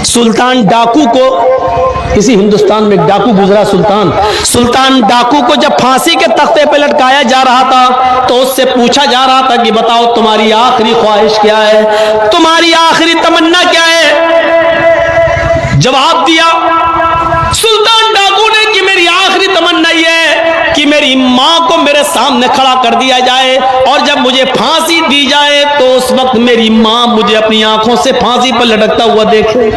सुल्तान डाकू को, इसी हिंदुस्तान में डाकू गुजरा सुल्तान डाकू को जब फांसी के तख्ते पे लटकाया जा रहा था तो उससे पूछा जा रहा था कि बताओ तुम्हारी आखिरी ख्वाहिश क्या है, तुम्हारी आखिरी तमन्ना क्या है। जवाब दिया सुल्तान डाकू ने कि मेरी आखिरी तमन्ना यह है कि मेरी मां को मेरे सामने खड़ा कर दिया जाए और जब मुझे फांसी दी जाए तो उस वक्त मेरी मां मुझे अपनी आंखों से फांसी पर लटकता हुआ देखे।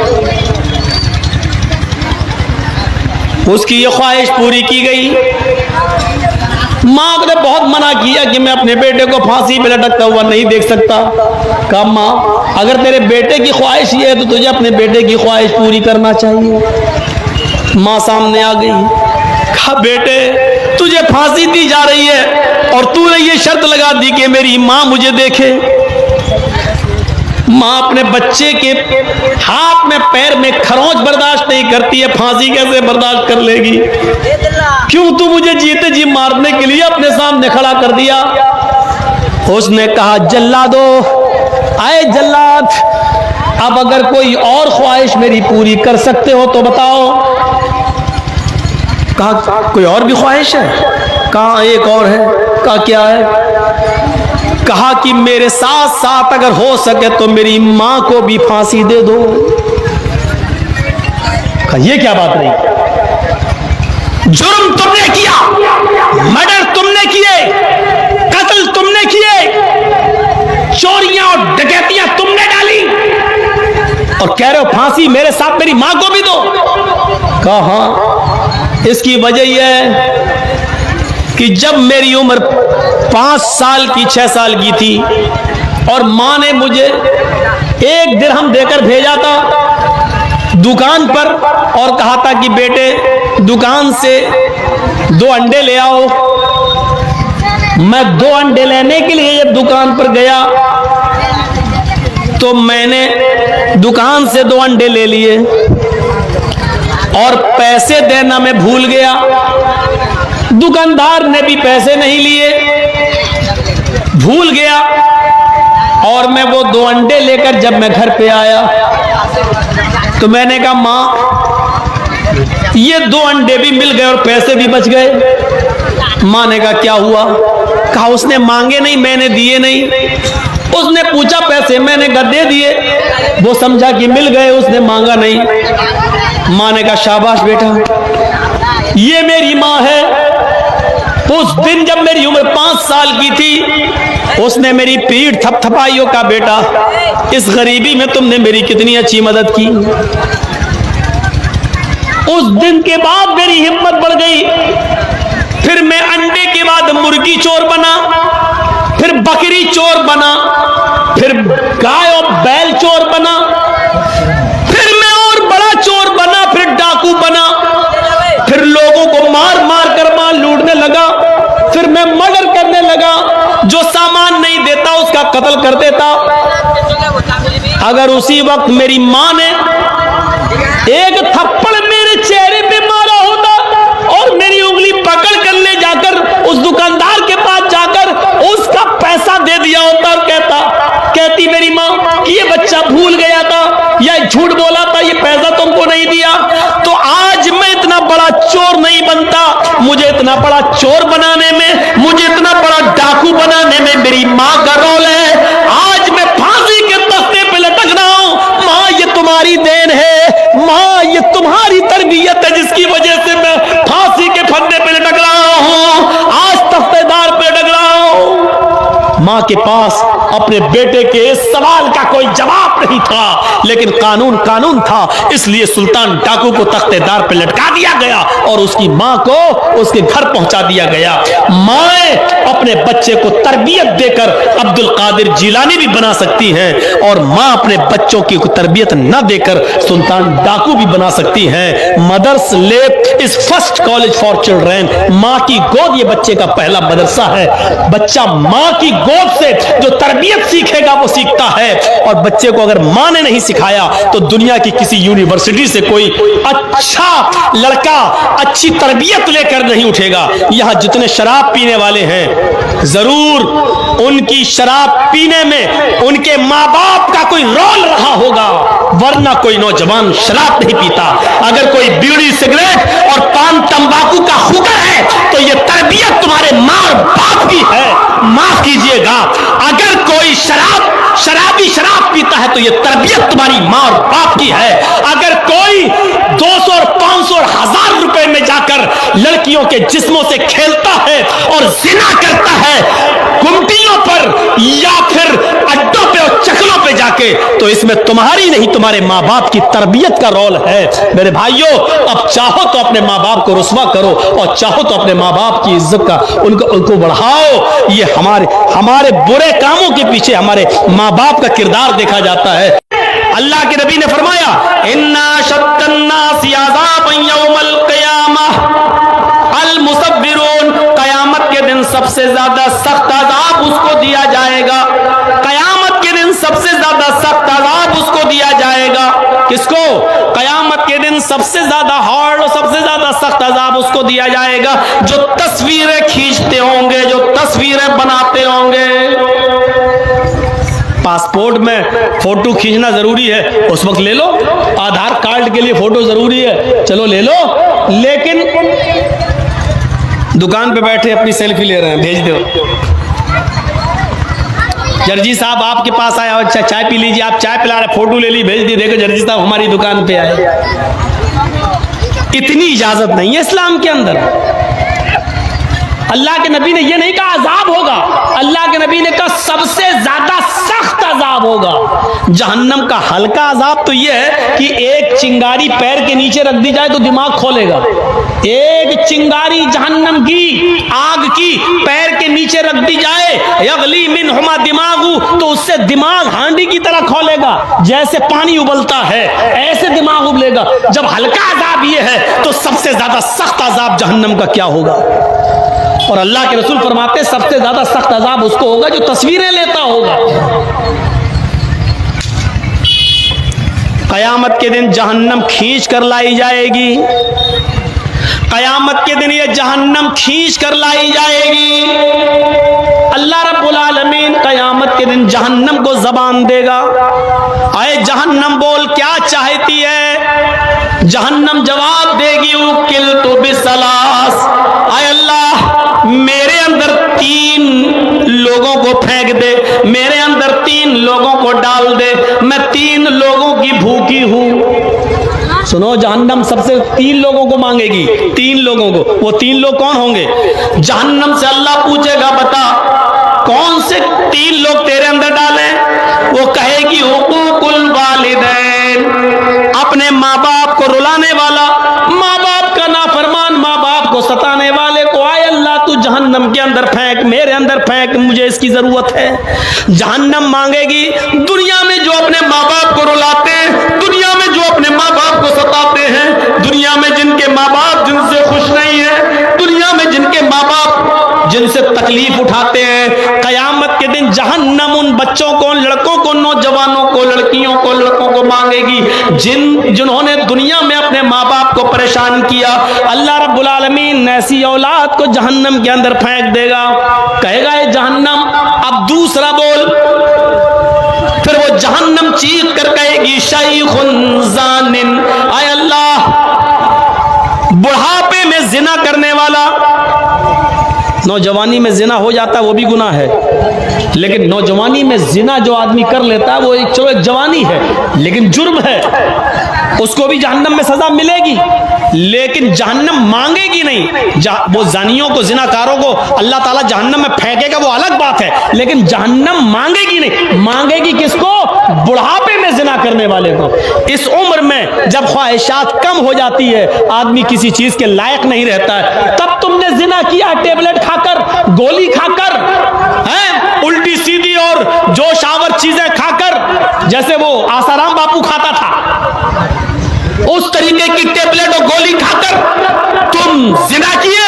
उसकी ये ख्वाहिश पूरी की गई। मां ने बहुत मना किया कि मैं अपने बेटे को फांसी पे लटकता हुआ नहीं देख सकता। कहा मां, अगर तेरे बेटे की ख्वाहिश ये है तो तुझे अपने बेटे की ख्वाहिश पूरी करना चाहिए। मां सामने आ गई। कहा बेटे, तुझे फांसी दी जा रही है और तूने ये शर्त लगा दी कि मेरी मां मुझे देखे। मां अपने बच्चे के हाथ में पैर में खरोंच बर्दाश्त नहीं करती है, फांसी कैसे बर्दाश्त कर लेगी। क्यों तू मुझे जीते जी मारने के लिए अपने सामने खड़ा कर दिया। उसने कहा जल्लादो, आए जल्लाद, अब अगर कोई और ख्वाहिश मेरी पूरी कर सकते हो तो बताओ। कहा कोई और भी ख्वाहिश है। कहा एक और है। कहा क्या है। कहा कि मेरे साथ साथ अगर हो सके तो मेरी मां को भी फांसी दे दो। कहा ये क्या बात रही। जुर्म तुमने किया, मर्डर तुमने किए, कत्ल तुमने किए, चोरियां और डकैतियां तुमने डाली और कह रहे हो फांसी मेरे साथ मेरी मां को भी दो। कहा हाँ, इसकी वजह यह है कि जब मेरी उम्र 5 साल की 6 साल की थी और मां ने मुझे 1 दिरहम देकर भेजा था दुकान पर और कहा था कि बेटे दुकान से 2 अंडे ले आओ। मैं 2 अंडे लेने के लिए जब दुकान पर गया तो मैंने दुकान से 2 अंडे ले लिए और पैसे देना मैं भूल गया। दुकानदार ने भी पैसे नहीं लिए, भूल गया। और मैं वो 2 अंडे लेकर जब मैं घर पे आया तो मैंने कहा मां ये 2 अंडे भी मिल गए और पैसे भी बच गए। मां ने कहा क्या हुआ। कहा उसने मांगे नहीं, मैंने दिए नहीं। उसने पूछा पैसे, मैंने दे दिए, वो समझा कि मिल गए, उसने मांगा नहीं। मां ने कहा शाबाश बेटा, ये मेरी मां है। उस दिन जब मेरी उम्र 5 साल की थी उसने मेरी पीठ थपथपाइयों का बेटा, इस गरीबी में तुमने मेरी कितनी अच्छी मदद की। उस दिन के बाद मेरी हिम्मत बढ़ गई। फिर मैं अंडे के बाद मुर्गी चोर बना, फिर बकरी चोर बना, फिर गाय और बैल चोर बना, फिर मैं और बड़ा चोर बना, फिर डाकू बना, फिर लोगों को मार मार कर माल लूटने लगा, फिर मैं मर्डर करने लगा, जो सामान नहीं देता उसका कत्ल कर देता। अगर उसी वक्त मेरी मां ने एक थप्पड़ मेरे चेहरे पे मारा होता और मेरी उंगली पकड़ कर ले जाकर उस दुकानदार के पास जाकर उसका पैसा दे दिया होता और कहती मेरी मां कि ये बच्चा भूल गया था या झूठ बोला था, ये पैसा तुमको नहीं दिया, तो आज मैं इतना बड़ा चोर नहीं बनता। मुझे इतना बड़ा चोर बनाने में, मुझे इतना बड़ा डाकू बनाने में मेरी मां का रोल है। आज मैं फांसी के तख्ते पे लटक रहा हूं। मां ये तुम्हारी देन है, मां ये तुम्हारी तरबियत है जिसकी वजह से मैं फांसी के फंदे पे लटक रहा हूं, आज तख्तेदार पे लटक रहा हूं। मां के पास अपने बेटे के इस सवाल का कोई जवाब नहीं था, लेकिन कानून कानून था, इसलिए सुल्तान डाकू को तख्तेदार पे लटका दिया गया और उसकी मां को उसके घर पहुंचा दिया गया। मां अपने बच्चे को तरबियत देकर अब्दुल कादिर जिलानी भी बना सकती हैं और मां अपने बच्चों की तरबियत न देकर सुल्तान डाकू भी बना सकती हैं। मदर्स लेप is first college for children. मां की गोद ये बच्चे का पहला मदरसा है। बच्चा मां की गोद से जो तरबियत सीखेगा वो सीखता है। और बच्चे को अगर मां ने नहीं सिखाया तो दुनिया की किसी यूनिवर्सिटी से कोई अच्छा लड़का अच्छी तरबियत लेकर नहीं उठेगा। यहां जितने शराब पीने वाले हैं, जरूर उनकी शराब पीने में उनके मां बाप का कोई रोल रहा होगा, वरना कोई नौजवान शराब नहीं पीता। अगर कोई बीड़ी सिगरेट और पान तंबाकू का हुक्म है तो यह तरबियत तुम्हारे मां और बाप की है, माफ कीजिएगा। अगर कोई शराबी शराब पीता है तो यह तरबियत तुम्हारी मां और बाप की है। अगर कोई 200 और 500 और 1000 रुपए में जाकर लड़कियों के जिस्मों से खेलता है और जिना करता है गुमटियों पर या फिर अड्डों पे और चकलों पे जाके, तो इसमें तुम्हारी नहीं तुम्हारे मां बाप की तरबियत का रोल है। मेरे भाइयों, अब चाहो तो अपने मां बाप को रुस्वा करो और चाहो तो अपने मां बाप की इज्जत का उनको बढ़ाओ। ये हमारे बुरे कामों के पीछे हमारे मां बाप का किरदार देखा जाता है। अल्लाह के नबी ने फरमाया, इन्ना शद्दन्नासी अज़ाबन यौमल क़ियामह अल मुसव्विरून, कयामत के दिन सबसे ज्यादा सख्त अज़ाब उसको दिया जाएगा। कयामत के दिन सबसे ज्यादा सख्त अज़ाब उसको दिया जाएगा। किसको? कयामत के दिन सबसे ज्यादा हार्ड और सबसे ज्यादा सख्त अज़ाब उसको दिया जाएगा जो तस्वीरें खींचते होंगे, जो तस्वीरें बनाते होंगे। पासपोर्ट में फोटो खींचना जरूरी है, उस वक्त ले लो। आधार कार्ड के लिए फोटो जरूरी है, चलो ले लो। लेकिन दुकान पे बैठे अपनी सेल्फी ले रहे हैं, भेज दो। जर्जी साहब आपके पास आया, अच्छा चाय पी लीजिए, आप चाय पिला रहे, फोटो ले ली, भेज दी, देखो जर्जी साहब हमारी दुकान पे आए। इतनी इजाजत नहीं है इस्लाम के अंदर। अल्लाह के नबी ने यह नहीं कहा अजाब होगा, अल्लाह के नबी ने कहा सबसे ज्यादा सख्त अजाब होगा। जहन्नम का हल्का अजाब तो यह है कि एक चिंगारी पैर के नीचे रख दी जाए तो दिमाग खोलेगा। एक चिंगारी जहन्नम की आग की पैर के नीचे रख दी जाए, यगली मिनहुमा दिमागु, तो उससे दिमाग हांडी की तरह खोलेगा, जैसे पानी उबलता है ऐसे दिमाग उबलेगा। जब हल्का अजाब यह है तो सबसे ज्यादा सख्त अजाब जहन्नम का क्या होगा? और अल्लाह के रसूल फरमाते सबसे ज्यादा सख्त अजाब उसको होगा जो तस्वीरें लेता होगा। कयामत के दिन जहन्नम खींच कर लाई जाएगी। कयामत के दिन ये जहन्नम खींच कर लाई जाएगी। अल्लाह रब्बुल आलमीन कयामत के दिन जहन्नम को जबान देगा, आए जहन्नम बोल क्या चाहती है? जहन्नम जवाब देगी, उकिल तो बिसलास, आए अल्लाह मेरे अंदर 3 लोगों को फेंक दे, मेरे अंदर 3 लोगों को डाल दे, मैं 3 लोगों की भूखी हूं। सुनो, जहन्नम सबसे 3 लोगों को मांगेगी, 3 लोगों को। वो 3 लोग कौन होंगे? जहन्नम से अल्लाह पूछेगा बता कौन से 3 लोग तेरे अंदर डाले? वो कहेगी हुकूकुल वालिदैन, अपने माँ बाप को रुलाने वाला, माँ बाप का नाफरमान, माँ बाप को सताने वाले को आए अल्लाह तू जहन्नम के अंदर फेंक, मेरे अंदर फेंक, मुझे इसकी जरूरत है। जहन्नम मांगेगी दुनिया में जो अपने माँ बाप को रुलाते हैं, दुनिया में जो अपने माँ बाप को सताते हैं, दुनिया में जिनके माँ बाप जिनसे खुश नहीं है, दुनिया में जिनके माँ बाप जिनसे तकलीफ उठाते हैं, कयामत के दिन जहन्नम उन बच्चों को, लड़कों को, नौजवानों को, लड़कियों को, लड़कों को मांगेगी जिन्होंने दुनिया में अपने माँ बाप को परेशान किया। अल्लाह रब्बुल आलमीन ऐसी औलाद को जहन्नम के अंदर फेंक देगा। कहेगा ये जहन्नम अब दूसरा बोल। फिर वो जहन्नम चीख कर कहेगी शैखुन ज़ानिन, आय अल्लाह बुढ़ापे में जिना करने वाला, नौजवानी में जिना हो जाता है वो भी गुनाह है, लेकिन नौजवानी में जिना जो आदमी कर लेता है वो चलो एक जवानी है लेकिन जुर्म है, उसको भी जहन्नम में सजा मिलेगी, लेकिन जहन्नम मांगेगी नहीं। वो जानियों को, जिनाकारों को अल्लाह ताला जहन्नम में फेंकेगा वो अलग बात है, लेकिन जहन्नम मांगेगी नहीं। मांगेगी किसको? बुढ़ापे में जिना करने वाले को। इस उम्र में जब ख्वाहिशात कम हो जाती है, आदमी किसी चीज के लायक नहीं रहता है, तब तुमने जिना किया, टेबलेट खाकर, गोली खाकर, हैं उल्टी सीधी और जोशावर चीजें खाकर, जैसे वो आसाराम बापू खाता था उस तरीके की टेबलेट और गोली खाकर तुम जिना किए,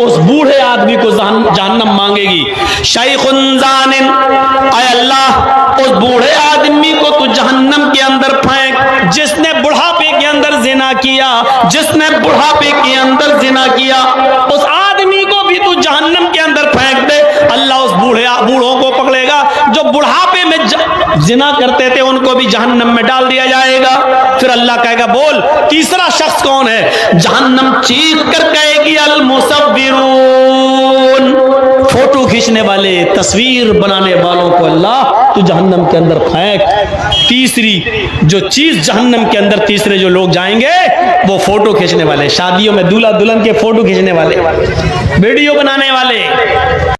उस बूढ़े आदमी को जहन्नम मांगेगी शैखुन ज़ानिन, ऐ अल्लाह उस बूढ़े आदमी को तू जहन्नम के अंदर फेंक जिसने बुढ़ापे के अंदर जिना किया, जिसने बुढ़ापे के अंदर जिना किया, उस आदमी को भी तू जहन्नम के अंदर फेंक दे। अल्लाह उस बूढ़ों को पकड़ेगा जो बुढ़ापे में जिना करते थे, उनको भी जहन्नम में डाल दिया जाएगा। फिर अल्लाह कहेगा बोल तीसरा शख्स कौन है? जहन्नम चीख कर कहेगी अल मुसव्विरून, फोटो खींचने वाले, तस्वीर बनाने वालों को अल्लाह तू जहन्नम के अंदर फेंक। तीसरी जो चीज जहन्नम के अंदर तीसरे जो लोग जाएंगे वो फोटो खींचने वाले, शादियों में दूल्हा दुल्हन के फोटो खींचने वाले, वीडियो बनाने वाले।